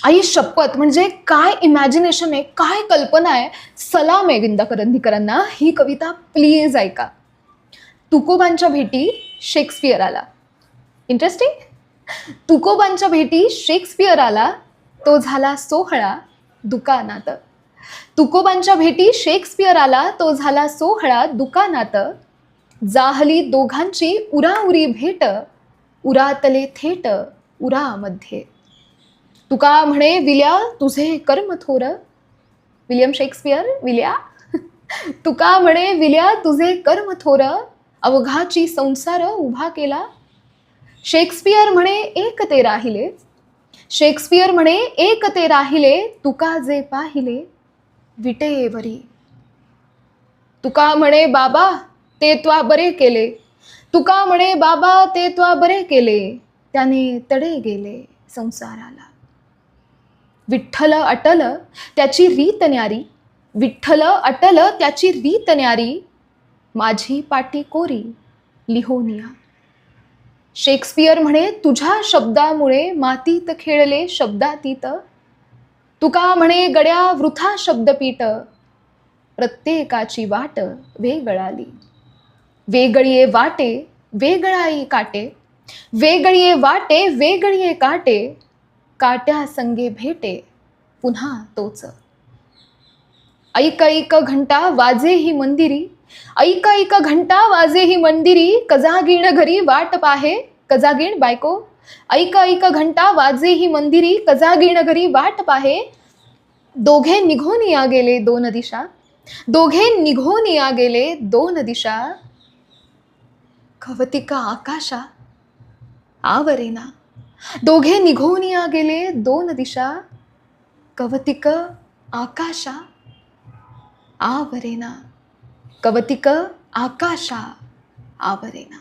आई शपथ, म्हणजे काय इमॅजिनेशन आहे, काय कल्पना आहे. सलाम आहे विंदा करंदीकरांना. ही कविता प्लीज ऐका. तुकोबांच्या भेटी शेक्सपियर आला. इंटरेस्टिंग. तुकोबांच्या भेटी शेक्सपियर आला, तो झाला सोहळा दुकानात. तुकोबांच्या भेटी शेक्सपियर आला, तो झाला सोहळा दुकानात. जाहली दोघांची उराउरी भेट, उरातले थेट उरामध्ये. तुका म्हणे विल्या तुझे कर्म थोर. William Shakespeare, विल्या. तुका म्हणे विल्या तुझे कर्म थोर, अवघाची संसार उभा केला. शेक्सपियर म्हणे एक ते राहिले. शेक्सपियर म्हणे एक ते राहिले, तुका जे पाहिले विटेवरी. तुका म्हणे बाबा ते त्वा बरे केले. तुका म्हणे बाबा ते त्वा बरे केले, त्याने तडे गेले संसाराला. विठ्ठल अटल त्याची रीत न्यारी. विठ्ठल अटल त्याची रीत न्यारी, माझी पाटी कोरी लिहोनिया. शेक्सपियर म्हणे तुझ्या शब्दामुळे मातीत खेळले शब्दातीत. तुका म्हणे गड्या वृथा शब्दपीठ, प्रत्येकाची वाट वेगळाली. वेगळीये वाटे वेगळाई काटे, वेगळीये वाटे वेगळीये काटे, काट्या संगे भेटे पुन्हा तोच. ऐक ऐक घंटा वाजे ही मंदिरी. ऐक ऐक घंटा वाजे ही मंदिरी, कजागीण घरी वाट पाहे कजागीण बायको. ऐक ऐक घंटा वाजे ही मंदिरी, कजागीण घरी वाट पाहे. दोघे निघून या गेले दोन दिशा. दोघे निघून या गेले दोन दिशा, कवतिका आकाशा आवरेना. दोघे निघून या गेले दोन दिशा, कवतिक आकाशा आवरेना. कवतिक आकाशा आवरेना.